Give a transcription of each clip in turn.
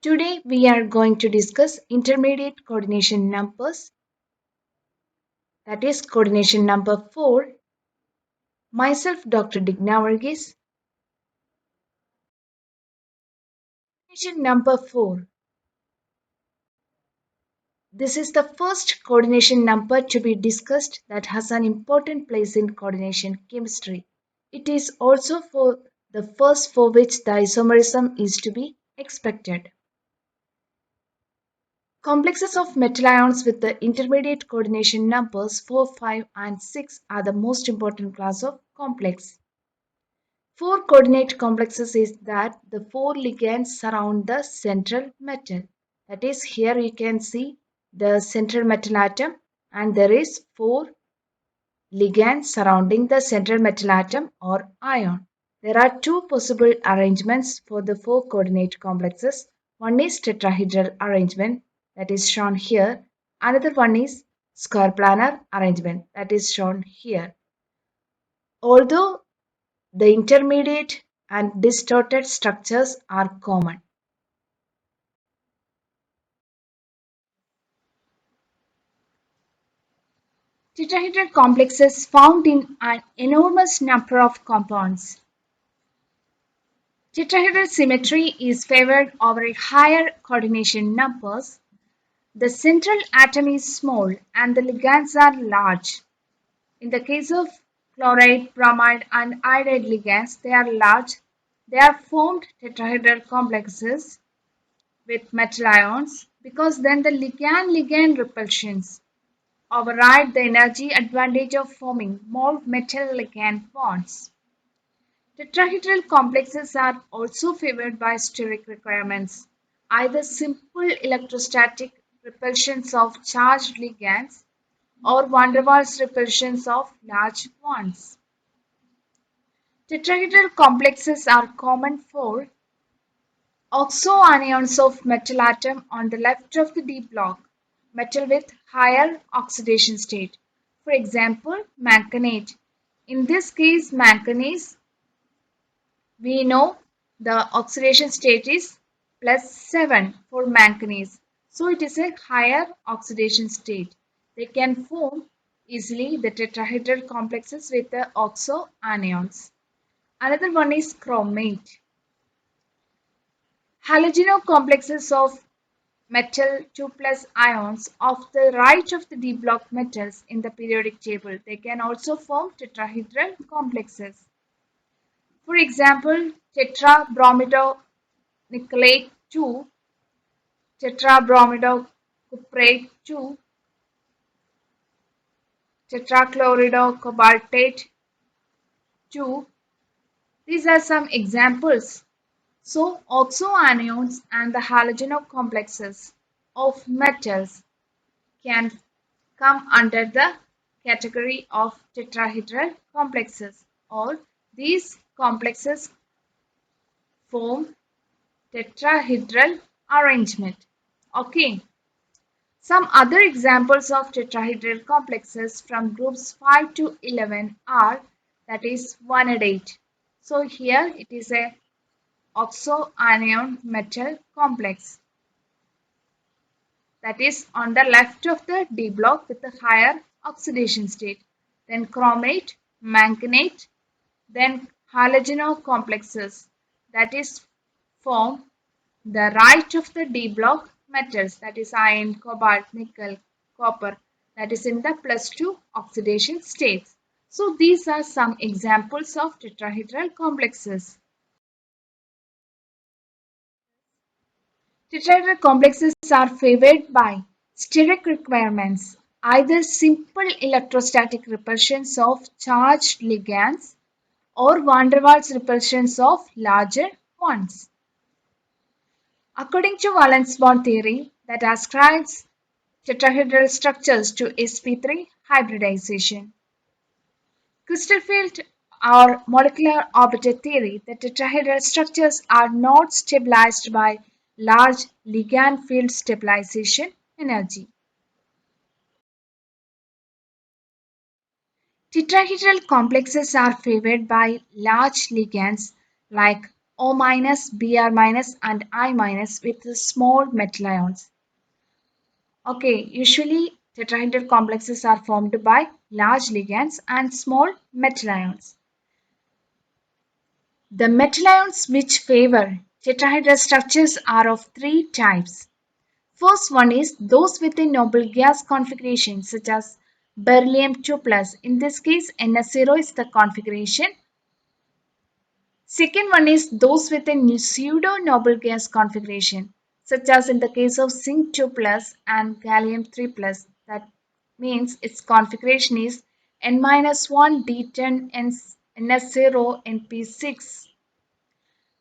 Today we are going to discuss intermediate coordination numbers, that is coordination number 4. Myself Dr. Digna Varghese. Coordination number 4. This is the first coordination number to be discussed that has an important place in coordination chemistry. It is also for the first for which the isomerism is to be expected. Complexes of metal ions with the intermediate coordination numbers 4, 5 and 6 are the most important class of complex. 4 coordinate complexes is that the 4 ligands surround the central metal. That is, here you can see the central metal atom and there is 4 ligands surrounding the central metal atom or ion. There are two possible arrangements for the 4 coordinate complexes. One is tetrahedral arrangement, that is shown here. Another one is square planar arrangement, that is shown here. Although the intermediate and distorted structures are common. Tetrahedral complexes found in an enormous number of compounds. Tetrahedral symmetry is favored over higher coordination numbers. The central atom is small and the ligands are large. In the case of chloride, bromide and iodide ligands, they are large. They are formed tetrahedral complexes with metal ions because then the ligand-ligand repulsions override the energy advantage of forming more metal ligand bonds. Tetrahedral complexes are also favored by steric requirements, either simple electrostatic repulsions of charged ligands or van der Waals repulsions of large bonds. Tetrahedral complexes are common for oxoanions of metal atom on the left of the d block, metal with higher oxidation state. For example, manganate. In this case, manganese, we know the oxidation state is +7 for manganese. So it is a higher oxidation state. They can form easily the tetrahedral complexes with the oxoanions. Another one is chromate. Halogeno complexes of metal 2 plus ions of the right of the d block metals in the periodic table. They can also form tetrahedral complexes. For example, tetrabromidonickelate 2, tetrabromidocuprate 2, tetrachloridocobaltate 2. These are some examples. So, oxoanions and the halogeno complexes of metals can come under the category of tetrahedral complexes, or these complexes form tetrahedral arrangement. Okay. Some other examples of tetrahedral complexes from groups 5 to 11 are, that is, vanadate. So here it is a oxoanion metal complex, that is on the left of the d block with a higher oxidation state. Then chromate, manganate, then halogeno complexes, that is form the right of the d block metals, that is iron, cobalt, nickel, copper, that is in the +2 oxidation states. So these are some examples of tetrahedral complexes. Tetrahedral complexes are favored by steric requirements, either simple electrostatic repulsions of charged ligands or van der Waals repulsions of larger ones. According to valence bond theory, that ascribes tetrahedral structures to sp3 hybridization. Crystal field or molecular orbiter theory, the tetrahedral structures are not stabilized by large ligand field stabilization energy. Tetrahedral complexes are favored by large ligands like O minus, Br minus, and I minus with the small metal ions. Okay, usually tetrahedral complexes are formed by large ligands and small metal ions. The metal ions which favor tetrahedral structures are of three types. First one is those with a noble gas configuration such as beryllium 2 plus. In this case, NS0 is the configuration. Second one is those with a pseudo noble gas configuration such as in the case of zinc 2 plus and gallium 3 plus. That means its configuration is N-1 D10 NS0 NP6.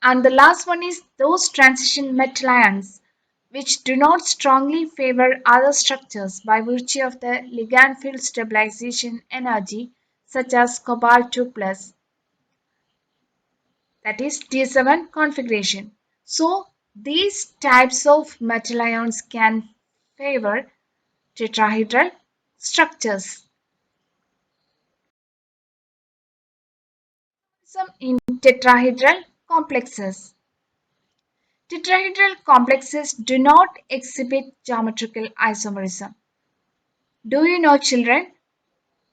And the last one is those transition metal ions which do not strongly favor other structures by virtue of the ligand field stabilization energy such as cobalt 2 plus, that is T7 configuration. So these types of metal ions can favor tetrahedral structures. Some in tetrahedral complexes. Tetrahedral complexes do not exhibit geometrical isomerism. Do you know, children?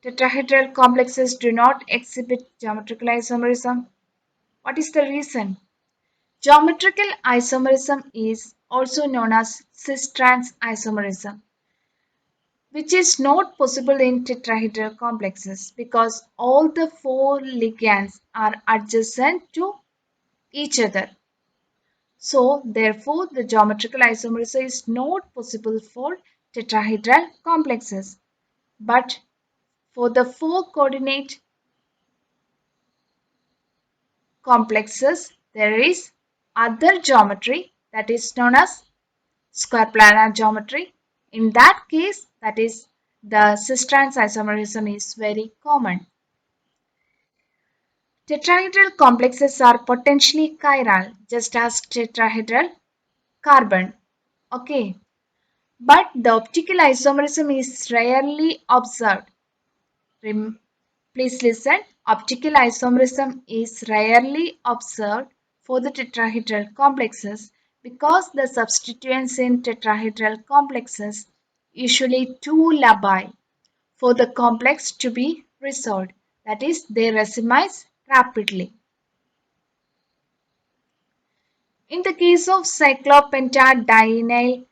Tetrahedral complexes do not exhibit geometrical isomerism. What is the reason? Geometrical isomerism is also known as cis-trans isomerism, which is not possible in tetrahedral complexes because all the four ligands are adjacent to each other. So, therefore, the geometrical isomerism is not possible for tetrahedral complexes. But for the four coordinate complexes, there is other geometry that is known as square planar geometry. In that case, that is the cis-trans isomerism is very common. Tetrahedral complexes are potentially chiral, just as tetrahedral carbon. Okay, but the optical isomerism is rarely observed. Please listen. Optical isomerism is rarely observed for the tetrahedral complexes because the substituents in tetrahedral complexes usually too labile for the complex to be resolved. That is, they racemize rapidly. In the case of cyclopentadienyl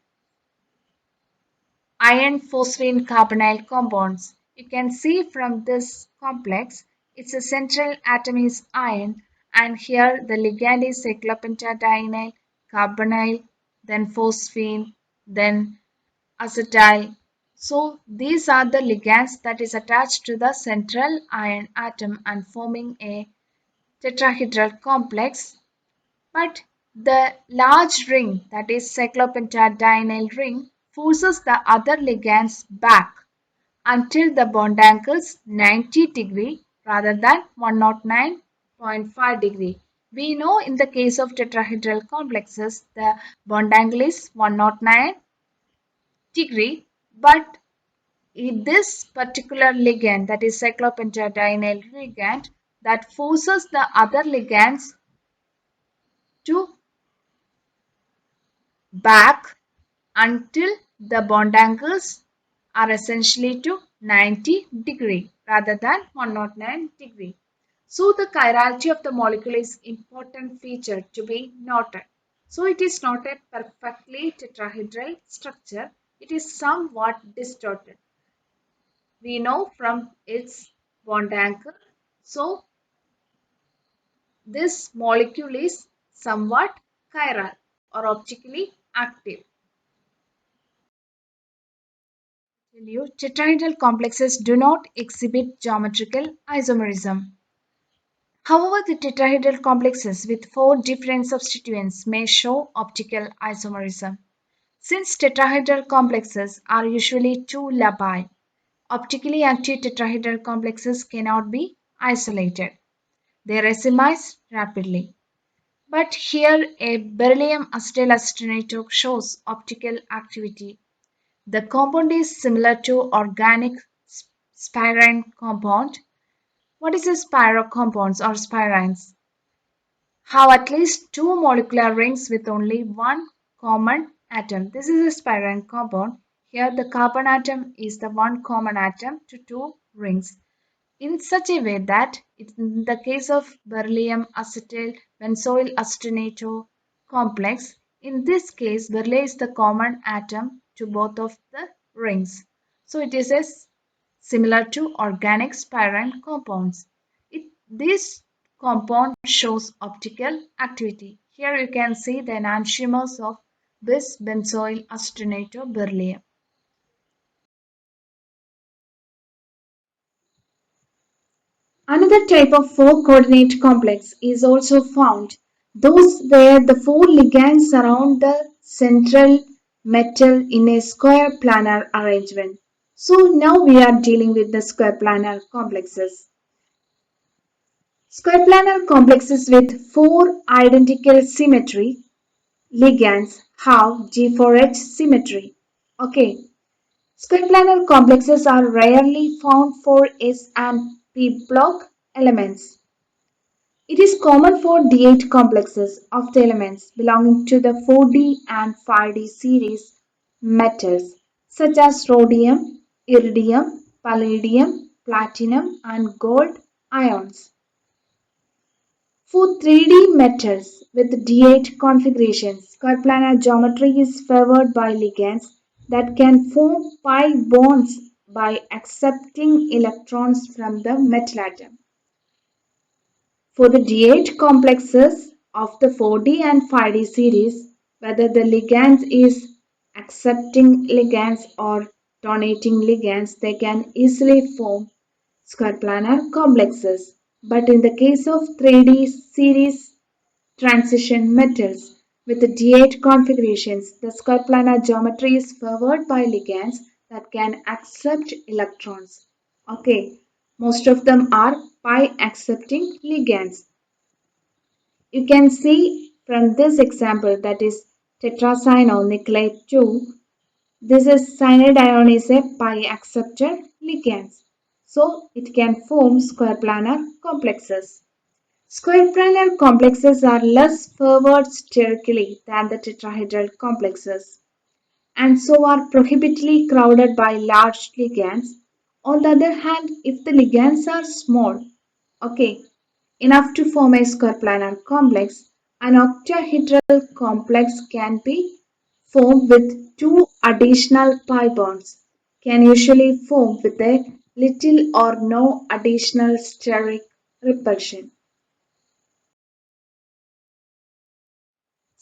iron phosphine carbonyl compounds, you can see from this complex its a central atom is iron, and here the ligand is cyclopentadienyl carbonyl, then phosphine, then acetyl. So these are the ligands that is attached to the central iron atom and forming a tetrahedral complex. But the large ring, that is cyclopentadienyl ring, forces the other ligands back until the bond angles 90° rather than 109.5 degree. We know in the case of tetrahedral complexes, the bond angle is 109°, but in this particular ligand, that is cyclopentadienyl ligand, that forces the other ligands to back until the bond angles are essentially to 90° rather than 109°. So the chirality of the molecule is important feature to be noted. So it is not a perfectly tetrahedral structure. It is somewhat distorted. We know from its bond angle. So this molecule is somewhat chiral or optically active. Tetrahedral complexes do not exhibit geometrical isomerism. However, the tetrahedral complexes with four different substituents may show optical isomerism. Since tetrahedral complexes are usually too labile, optically active tetrahedral complexes cannot be isolated. They racemize rapidly. But here a beryllium acetyl acetonate shows optical activity. The compound is similar to organic spirine compound. What is a spiro compounds or spirines? have at least two molecular rings with only one common atom. This is a spirine compound. Here, the carbon atom is the one common atom to two rings in such a way that in the case of beryllium acetyl benzoyl acetonate complex, in this case beryllium is the common atom to both of the rings. So it is similar to organic spirine compounds. This compound shows optical activity. Here you can see the enantiomers of bis benzoyl acetonate beryllium. Another type of four coordinate complex is also found, those where the four ligands surround the central metal in a square planar arrangement. So now we are dealing with the square planar complexes. Square planar complexes with four identical symmetry ligands have G4H symmetry. Okay, square planar complexes are rarely found for S and P block elements. It is common for D8 complexes of the elements belonging to the 4D and 5D series metals such as rhodium, iridium, palladium, platinum, and gold ions. For 3D metals with D8 configurations, square planar geometry is favored by ligands that can form pi bonds by accepting electrons from the metal atom. For the D8 complexes of the 4D and 5D series, whether the ligand is accepting ligands or donating ligands, they can easily form square planar complexes. But in the case of 3D series transition metals with the D8 configurations, the square planar geometry is favored by ligands that can accept electrons. Okay, most of them are pi accepting ligands. You can see from this example, that is tetracyanoniclate 2, this is cyanide ion is a pi acceptor ligand. So it can form square planar complexes. Square planar complexes are less favored sterically than the tetrahedral complexes and so are prohibitively crowded by large ligands. On the other hand, if the ligands are small, okay, enough to form a square planar complex, an octahedral complex can be formed with two additional pi bonds, can usually form with a little or no additional steric repulsion.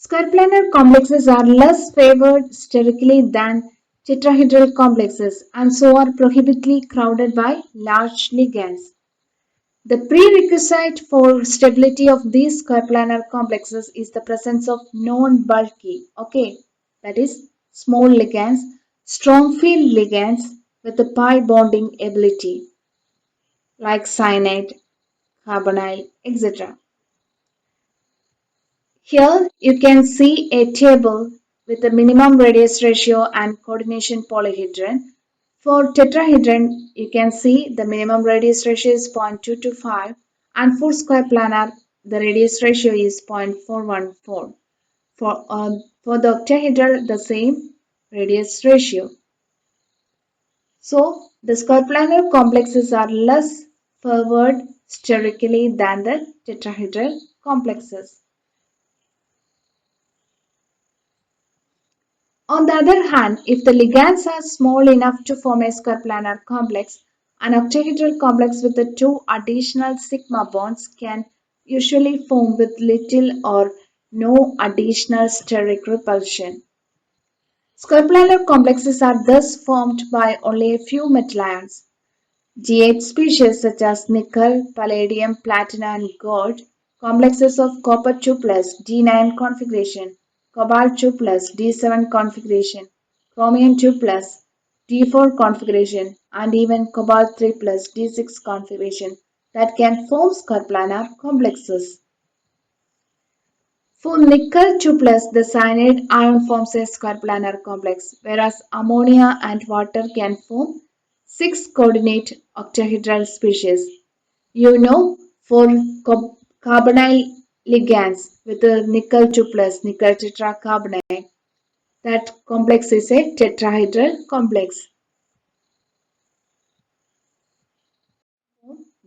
Square planar complexes are less favored sterically than tetrahedral complexes and so are prohibitively crowded by large ligands. The prerequisite for stability of these square planar complexes is the presence of non-bulky, okay, that is small ligands, strong field ligands with a pi bonding ability like cyanide, carbonyl, etc. Here you can see a table with the minimum radius ratio and coordination polyhedron. For tetrahedron, you can see the minimum radius ratio is 0.225 and for square planar, the radius ratio is 0.414. For the octahedral, the same radius ratio. So, the square planar complexes are less favored sterically than the tetrahedral complexes. On the other hand, if the ligands are small enough to form a square planar complex, an octahedral complex with the two additional sigma bonds can usually form with little or no additional steric repulsion. Square planar complexes are thus formed by only a few metal ions. G8 species such as nickel, palladium, platinum, and gold, complexes of copper 2 plus D9 configuration, cobalt 2 plus D7 configuration, chromium 2 plus D4 configuration, and even cobalt 3 plus D6 configuration that can form square planar complexes. For nickel 2 plus, the cyanide ion forms a square planar complex, whereas ammonia and water can form six coordinate octahedral species. You know, for carbonyl ligands with a nickel 2 plus nickel tetracarbonate. That complex is a tetrahedral complex.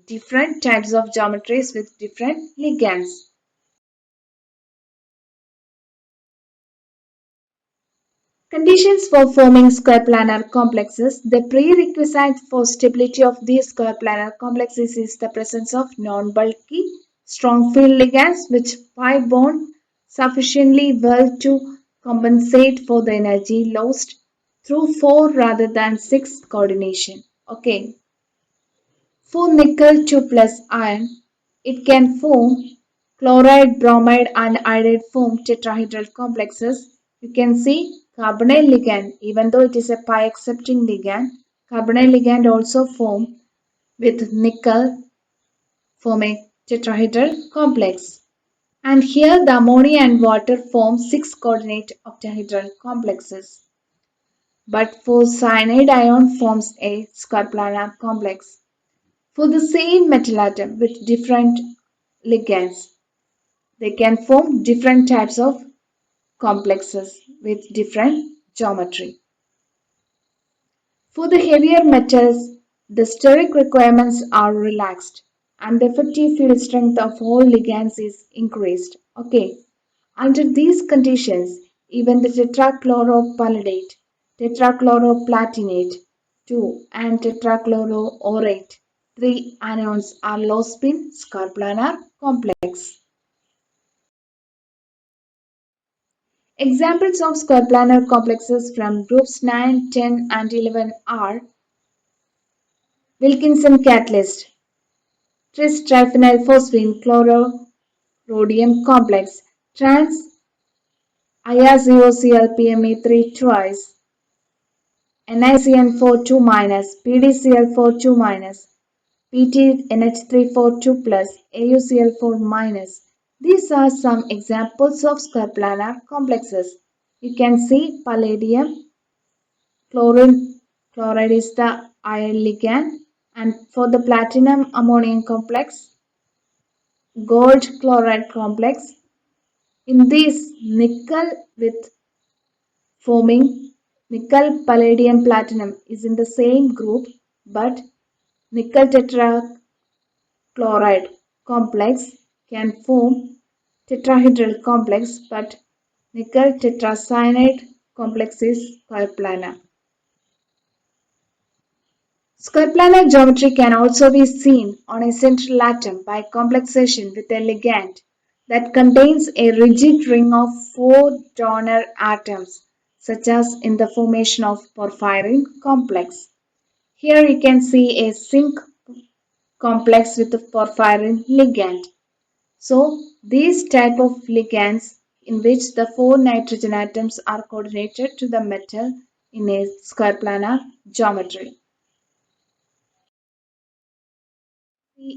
Different types of geometries with different ligands. Conditions for forming square planar complexes. The prerequisite for stability of these square planar complexes is the presence of non-bulky, strong field ligands which pi bond sufficiently well to compensate for the energy lost through 4 rather than 6 coordination. Okay. For nickel 2 plus ion, it can form chloride, bromide, and iodide form tetrahedral complexes. You can see carbonyl ligand, even though it is a pi accepting ligand, carbonyl ligand also form with nickel form a tetrahedral complex. And here the ammonia and water form 6 coordinate octahedral complexes. But for cyanide ion forms a square planar complex. For the same metal atom with different ligands, they can form different types of complexes with different geometry. For the heavier metals, the steric requirements are relaxed and the effective field strength of all ligands is increased. Okay. Under these conditions, even the tetrachloropalladate, tetrachloroplatinate 2 and tetrachloroaurate 3 anions are low spin square planar complex. Examples of square planar complexes from groups 9, 10 and 11 are Wilkinson catalyst, tris triphenyl phosphine chlororhodium complex, trans IaCOCl-PME3 twice, NiCN4 2 minus, PdCl4 2 minus, PtNH3 4 2 plus, AuCl4 minus. These are some examples of square planar complexes. You can see palladium chloride is the ion ligand, and for the platinum ammonium complex, gold chloride complex. In this, nickel with forming nickel palladium platinum is in the same group, but nickel tetrachloride complex can form tetrahedral complex, but nickel tetracyanide complex is square-planar. Square-planar geometry can also be seen on a central atom by complexation with a ligand that contains a rigid ring of four donor atoms, such as in the formation of porphyrin complex. Here you can see a zinc complex with a porphyrin ligand. So these type of ligands in which the four nitrogen atoms are coordinated to the metal in a square planar geometry.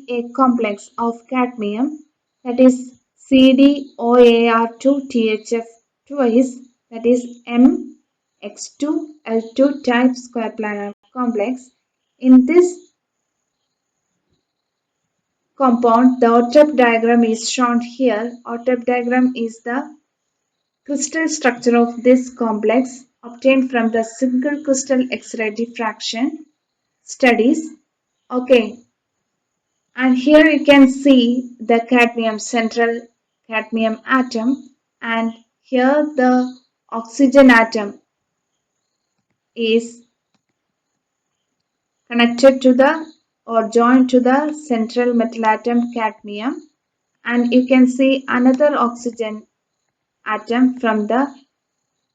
A complex of cadmium that is CdOAr2THF twice that is MX2L2 type square planar complex. In this compound, the OTEP diagram is shown here. OTEP diagram is the crystal structure of this complex obtained from the single crystal X-ray diffraction studies. Okay, and here you can see the cadmium central cadmium atom, and here the oxygen atom is connected to the or joined to the central metal atom cadmium, and you can see another oxygen atom from the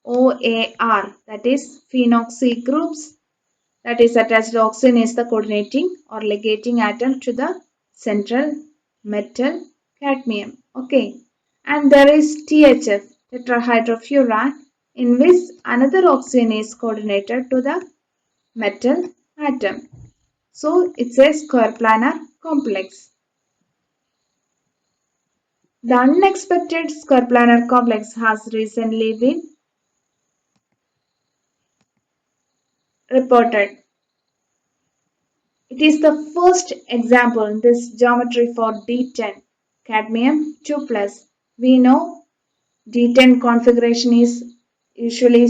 OAR, that is phenoxy groups, that is attached to oxygen is the coordinating or ligating atom to the central metal cadmium. Okay, and there is THF tetrahydrofuran in which another oxygen is coordinated to the metal atom. So it's a square planar complex. The unexpected square planar complex has recently been reported. It is the first example in this geometry for D10. cadmium 2 plus. We know D10 configuration is usually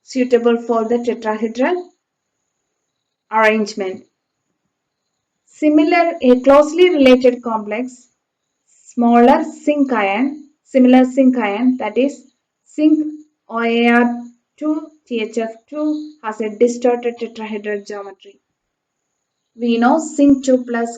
suitable for the tetrahedral arrangement. Similar, a closely related complex, smaller zinc ion, similar zinc ion, that is zinc OAR2 THF2 has a distorted tetrahedral geometry. We know zinc 2 plus,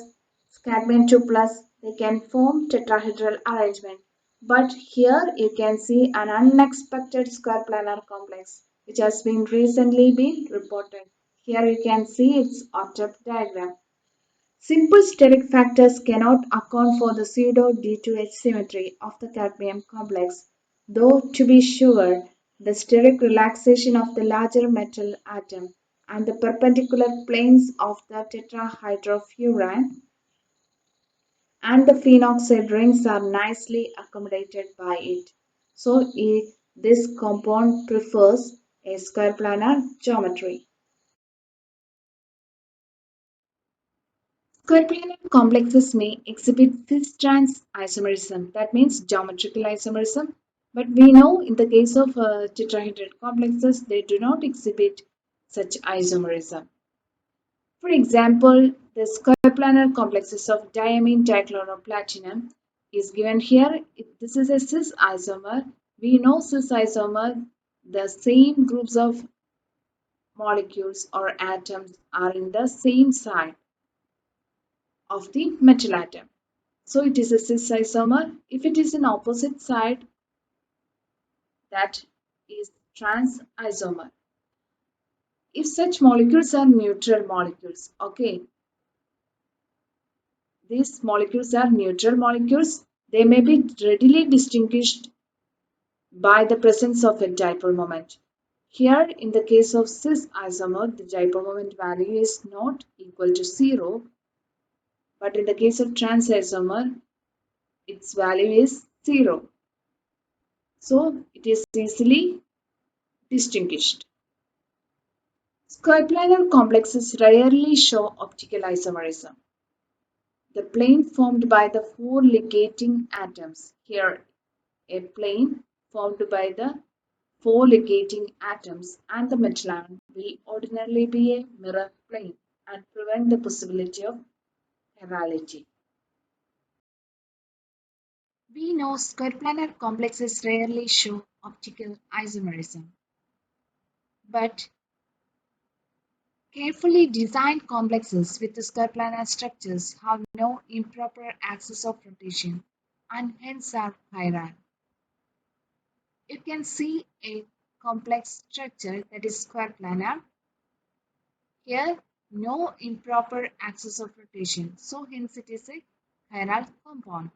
cadmium 2 plus, they can form tetrahedral arrangement. But here you can see an unexpected square planar complex which has been recently been reported. Here you can see its octet diagram. Simple steric factors cannot account for the pseudo D2H symmetry of the cadmium complex, though to be sure, the steric relaxation of the larger metal atom and the perpendicular planes of the tetrahydrofuran and the phenoxide rings are nicely accommodated by it. So, this compound prefers a square planar geometry. Square-planar complexes may exhibit cis-trans isomerism, that means geometrical isomerism, but we know in the case of tetrahedral complexes, they do not exhibit such isomerism. For example, the square-planar complexes of diamine dichloroplatinum is given here. If this is a cis isomer. We know cis isomer, the same groups of molecules or atoms are in the same side of the metal atom. So it is a cis isomer. If it is an opposite side, that is trans isomer. If such molecules are neutral molecules, okay, these molecules are neutral molecules, they may be readily distinguished by the presence of a dipole moment. Here, in the case of cis isomer, the dipole moment value is not equal to 0, but in the case of trans isomer, its value is 0. So it is easily distinguished. Square-planar complexes rarely show optical isomerism. The plane formed by the four ligating atoms, here a plane formed by the four ligating atoms and the metal ion will ordinarily be a mirror plane and prevent the possibility of chirality. We know square-planar complexes rarely show optical isomerism, but carefully designed complexes with square-planar structures have no improper axis of rotation and hence are chiral. You can see a complex structure that is square-planar. Here, no improper axis of rotation, so hence it is a chiral compound.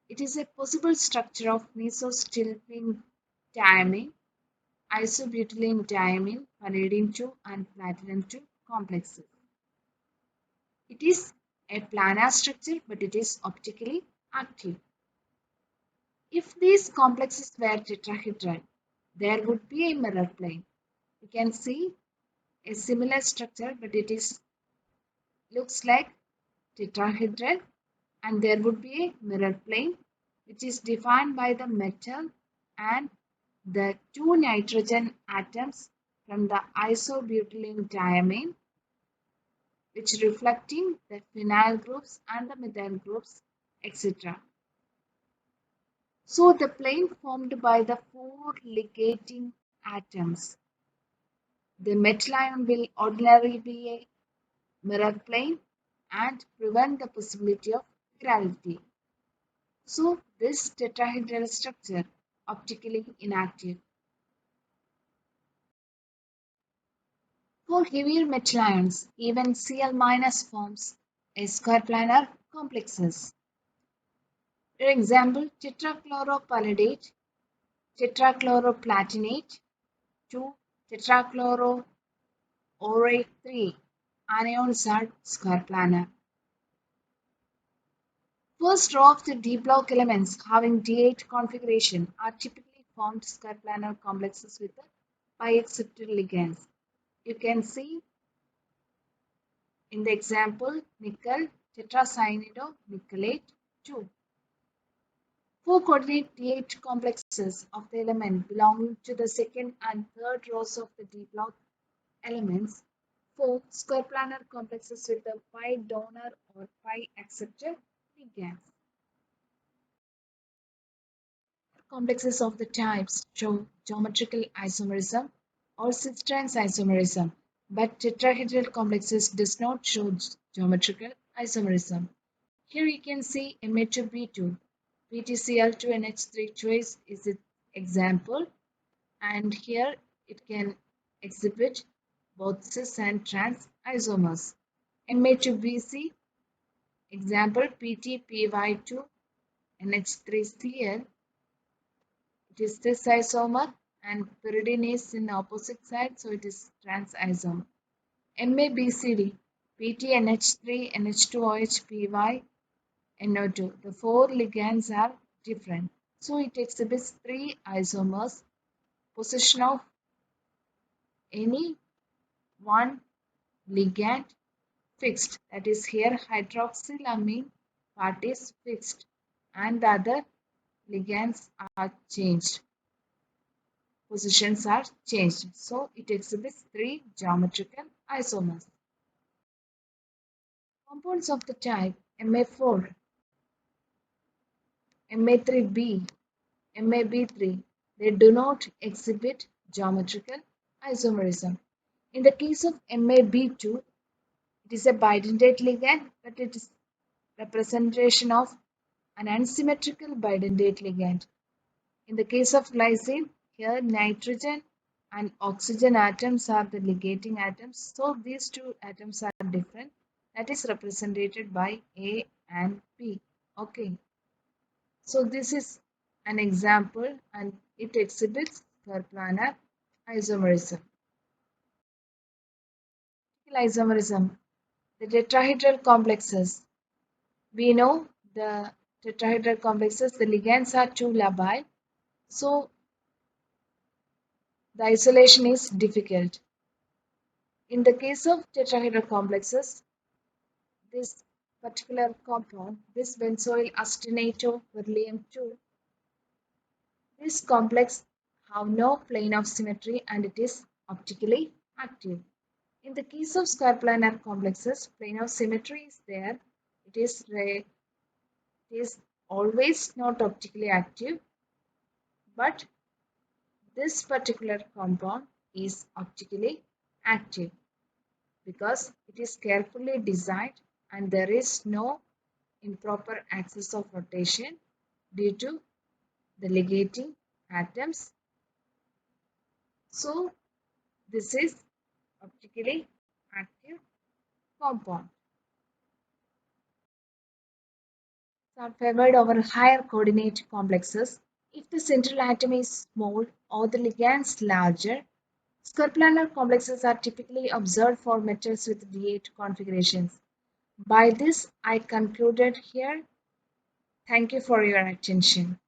It is a possible structure of mesostilbene diamine, isobutylene diamine, palladium 2 and platinum 2 complexes. It is a planar structure, but it is optically active. If these complexes were tetrahedral, there would be a mirror plane. You can see a similar structure, but it is looks like tetrahedral, and there would be a mirror plane, which is defined by the metal and the two nitrogen atoms from the isobutylene diamine, which reflecting the phenyl groups and the methyl groups, etc. So the plane formed by the four ligating atoms, the metal ion will ordinarily be a mirror plane and prevent the possibility of chirality. So this tetrahedral structure optically inactive. For heavier metal ions, even Cl- forms a square planar complexes. For example, tetrachloropalladate, tetrachloroplatinate, 2 tetrachloroorate 3 anions are square planar. First row of the d block elements having D8 configuration are typically formed square planar complexes with the pi acceptor ligands. You can see in the example nickel tetracyanidonickelate 2. 4 coordinate D8 complexes of the element belonging to the second and third rows of the D-block elements. 4 square planar complexes with the pi donor or pi acceptor ligands. Complexes of the types show geometrical isomerism or cis-trans isomerism, but tetrahedral complexes does not show geometrical isomerism. Here you can see Ma2B2, PtCl2NH3 choice is an example, and here it can exhibit both cis and trans isomers. Ma2BC, example PtPy2NH3Cl, it is cis isomer, and pyridine is in opposite side, so it is trans isomer. MaBCD, PtNH3NH2OH NO2. The 4 ligands are different. So it exhibits 3 isomers. Position of any one ligand fixed. That is here hydroxylamine part is fixed and the other ligands are changed. Positions are changed. So it exhibits 3 geometrical isomers. Compounds of the type Ma4, Ma3b, MaB3, they do not exhibit geometrical isomerism. In the case of MaB2, it is a bidentate ligand, but it is representation of an unsymmetrical bidentate ligand. In the case of glycine, here nitrogen and oxygen atoms are the ligating atoms, so these two atoms are different. That is represented by A and P. Okay. So this is an example and it exhibits planar isomerism. Isomerism, the tetrahedral complexes. We know the tetrahedral complexes, the ligands are too labile, so the isolation is difficult. In the case of tetrahedral complexes, this particular compound, this benzoyl acetonate beryllium 2, this complex have no plane of symmetry and it is optically active. In the case of square planar complexes, plane of symmetry is there. It is always not optically active, but this particular compound is optically active because it is carefully designed and there is no improper axis of rotation due to the ligating atoms. So this is optically active compound. Are favored over higher coordinate complexes if the central atom is small or the ligands larger. Square planar complexes are typically observed for metals with D8 configurations. By this, I concluded here. Thank you for your attention.